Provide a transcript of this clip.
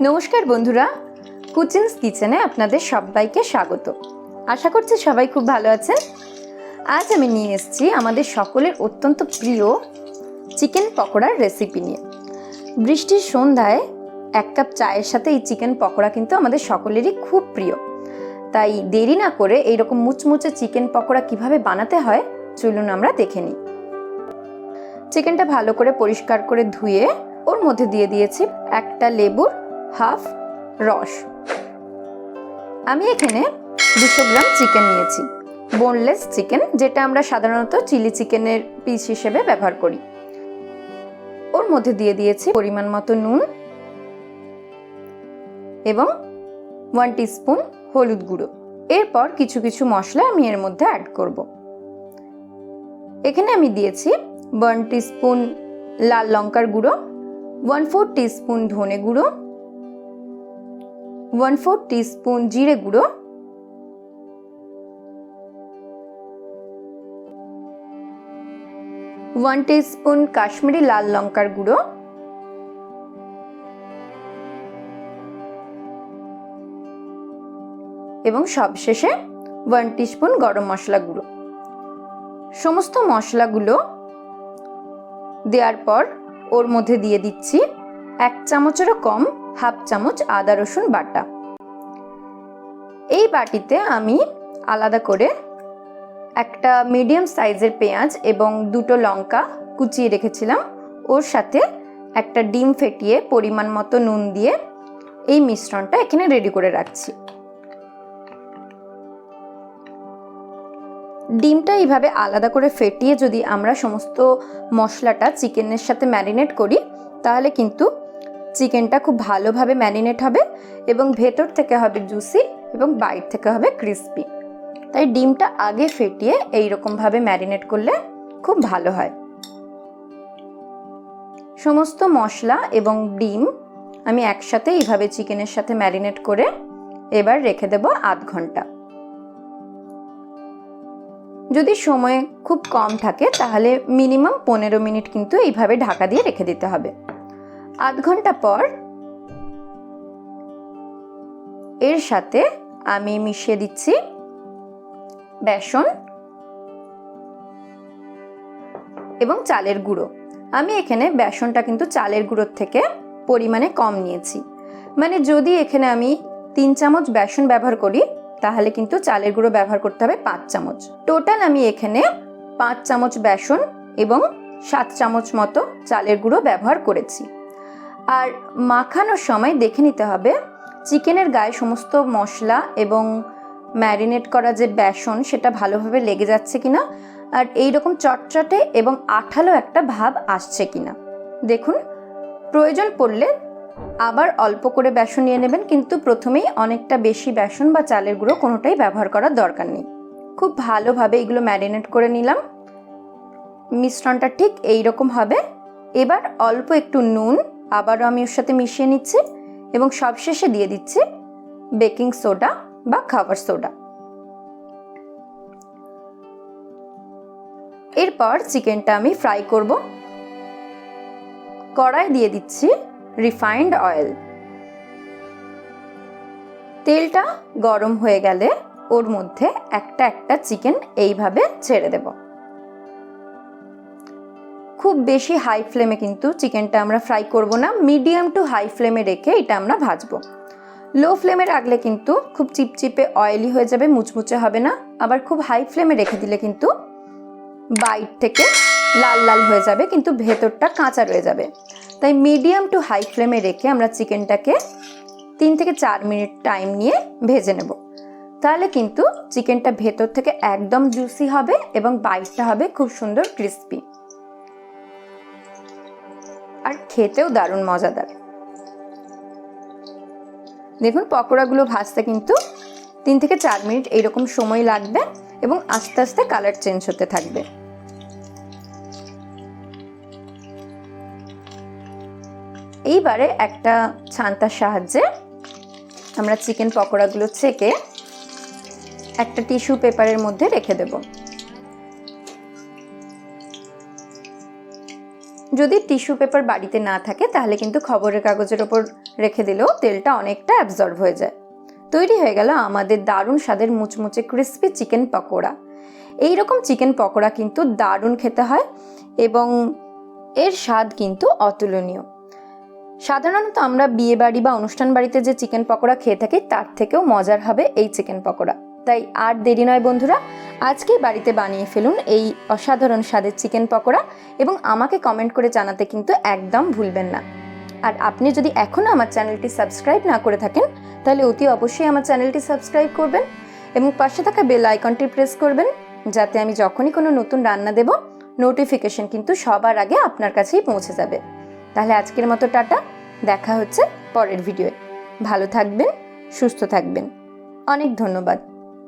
নমস্কার বন্ধুরা, কুচিন্স কিচেনে আপনাদের সবাইকে স্বাগত। আশা করছি সবাই খুব ভালো আছেন। আজ আমি নিয়ে এসেছি আমাদের সকলের অত্যন্ত প্রিয় চিকেন পকোড়ার রেসিপি নিয়ে। বৃষ্টির সন্ধ্যায় এক কাপ চায়ের সাথে এই চিকেন পকোড়া কিন্তু আমাদের সকলেরই খুব প্রিয়। তাই দেরি না করে এইরকম মুচমুচে চিকেন পকোড়া কিভাবে বানাতে হয় চলুন আমরা দেখে নিই। চিকেনটা ভালো করে পরিষ্কার করে ধুয়ে ওর মধ্যে দিয়ে দিয়েছি একটা লেবুর হাফ রস। আমি এখানে 200 গ্রাম চিকেন নিয়েছি, বোনলেস চিকেন, যেটা আমরা সাধারণত চিলি চিকেনের পিস হিসেবে ব্যবহার করি। ওর মধ্যে দিয়ে দিয়েছি পরিমাণ মতো নুন এবং 1 টিস্পুন হলুদ গুঁড়ো। এরপর কিছু কিছু মশলা আমি এর মধ্যে অ্যাড করব। এখানে আমি দিয়েছি 1 টিস্পুন লাল লঙ্কার গুঁড়ো, 1/4 টিস্পুন ধনে গুঁড়ো, 1/4 টিস্পুন জিরে গুঁড়ো, 1 টিস্পুন কাশ্মীরি লাল লঙ্কার গুঁড়ো এবং সবশেষে 1 টিস্পুন গরম মশলা গুঁড়ো। সমস্ত মশলাগুলো দেওয়ার পর ওর মধ্যে দিয়ে দিচ্ছি 1 চামচেরও কম হাফ চামচ আদা রসুন বাটা। এই বাটিতে আমি আলাদা করে একটা মিডিয়াম সাইজের পেঁয়াজ এবং 2টো লঙ্কা কুচিয়ে রেখেছিলাম। ওর সাথে একটা ডিম ফেটিয়ে পরিমাণ মতো নুন দিয়ে এই মিশ্রণটা এখানে রেডি করে রাখছি। ডিমটা এইভাবে আলাদা করে ফেটিয়ে যদি আমরা সমস্ত মশলাটা চিকেনের সাথে ম্যারিনেট করি তাহলে কিন্তু চিকেনটা খুব ভালোভাবে ম্যারিনেট হবে এবং ভেতর থেকে হবে জুসি এবং বাইরে থেকে হবে ক্রিস্পি। তাই ডিমটা আগে ফেটিয়ে এইরকমভাবে ম্যারিনেট করলে খুব ভালো হয়। সমস্ত মশলা এবং ডিম আমি একসাথে এইভাবে চিকেনের সাথে ম্যারিনেট করে এবার রেখে দেব আধ ঘন্টা। যদি সময় খুব কম থাকে তাহলে মিনিমাম 15 মিনিট কিন্তু এইভাবে ঢাকা দিয়ে রেখে দিতে হবে। আধ ঘন্টা পর এর সাথে আমি মিশিয়ে দিচ্ছি বেসন এবং চালের গুঁড়ো। আমি এখানে বেসনটা কিন্তু চালের গুঁড়োর থেকে পরিমাণে কম নিয়েছি, মানে যদি এখানে আমি 3 চামচ বেসন ব্যবহার করি তাহলে কিন্তু চালের গুঁড়ো ব্যবহার করতে হবে 5 চামচ। টোটাল আমি এখানে 5 চামচ বেসন এবং 7 চামচ মতো চালের গুঁড়ো ব্যবহার করেছি। আর মাখানোর সময় দেখে নিতে হবে চিকেনের গায়ে সমস্ত মশলা এবং ম্যারিনেট করা যে বেসন সেটা ভালোভাবে লেগে যাচ্ছে কিনা, আর এইরকম চটচটে এবং আঠালো একটা ভাব আসছে কিনা। দেখুন, প্রয়োজন পড়লে আবার অল্প করে বেসন নিয়ে নেবেন, কিন্তু প্রথমেই অনেকটা বেশি বেসন বা চালের গুঁড়ো কোনোটাই ব্যবহার করার দরকার নেই। খুব ভালোভাবে এগুলো ম্যারিনেট করে নিলাম। মিশ্রণটা ঠিক এইরকম হবে। এবার অল্প একটু নুন আবারও আমি ওর সাথে মিশিয়ে নিচ্ছি এবং সবশেষে দিয়ে দিচ্ছি বেকিং সোডা বা খাবার সোডা। এরপর চিকেনটা আমি ফ্রাই করব। কড়াই দিয়ে দিচ্ছি রিফাইন্ড অয়েল। তেলটা গরম হয়ে গেলে ওর মধ্যে একটা একটা চিকেন এইভাবে ছেড়ে দেব। খুব বেশি হাই ফ্লেমে কিন্তু চিকেনটা আমরা ফ্রাই করব না, মিডিয়াম টু হাই ফ্লেমে রেখে এটা আমরা ভাজবো। লো ফ্লেমে রাখলে কিন্তু খুব চিপচিপে অয়েলি হয়ে যাবে, মুচমুচে হবে না। আবার খুব হাই ফ্লেমে রেখে দিলে কিন্তু বাইরে থেকে লাল লাল হয়ে যাবে কিন্তু ভেতরটা কাঁচা রয়ে যাবে। তাই মিডিয়াম টু হাই ফ্লেমে রেখে আমরা চিকেনটাকে 3 থেকে 4 মিনিট টাইম নিয়ে ভেজে নেব। তাহলে কিন্তু চিকেনটা ভেতর থেকে একদম জুসি হবে এবং বাইরটা হবে খুব সুন্দর ক্রিস্পি, আর খেতেও দারুণ মজাদার। দেখুন, পকোড়াগুলো ভাজতে কিন্তু 3 থেকে 4 মিনিট এইরকম সময় লাগবে এবং আস্তে আস্তে কালার চেঞ্জ হতে থাকবে। এইবারে একটা ছান্তার সাহায্যে আমরা চিকেন পকোড়াগুলো ছেঁকে একটা টিস্যু পেপারের মধ্যে রেখে দেব। যদি টিস্যু পেপার বাড়িতে না থাকে তাহলে কিন্তু খবরের কাগজের ওপর রেখে দিলেও তেলটা অনেকটা অ্যাবজর্ব হয়ে যায়। তৈরি হয়ে গেল আমাদের দারুণ স্বাদের মুচমুচে ক্রিস্পি চিকেন পকোড়া। এইরকম চিকেন পকোড়া কিন্তু দারুণ খেতে হয় এবং এর স্বাদ কিন্তু অতুলনীয়। সাধারণত আমরা বিয়ে বাড়ি বা অনুষ্ঠান বাড়িতে যে চিকেন পকোড়া খেয়ে থাকি তার থেকেও মজার হবে এই চিকেন পকোড়া। তাই আর দেরি নয় বন্ধুরা, আজকেই বাড়িতে বানিয়ে ফেলুন এই অসাধারণ স্বাদের চিকেন পকোড়া এবং আমাকে কমেন্ট করে জানাতে কিন্তু একদম ভুলবেন না। আর আপনি যদি এখনও আমার চ্যানেলটি সাবস্ক্রাইব না করে থাকেন তাহলে অতি অবশ্যই আমার চ্যানেলটি সাবস্ক্রাইব করবেন এবং পাশে থাকা বেল আইকনটি প্রেস করবেন, যাতে আমি যখনই কোনো নতুন রান্না দেব নোটিফিকেশন কিন্তু সবার আগে আপনার কাছেই পৌঁছে যাবে। তাহলে আজকের মতো টাটা, দেখা হচ্ছে পরের ভিডিওয়ে। ভালো থাকবেন, সুস্থ থাকবেন। অনেক ধন্যবাদ।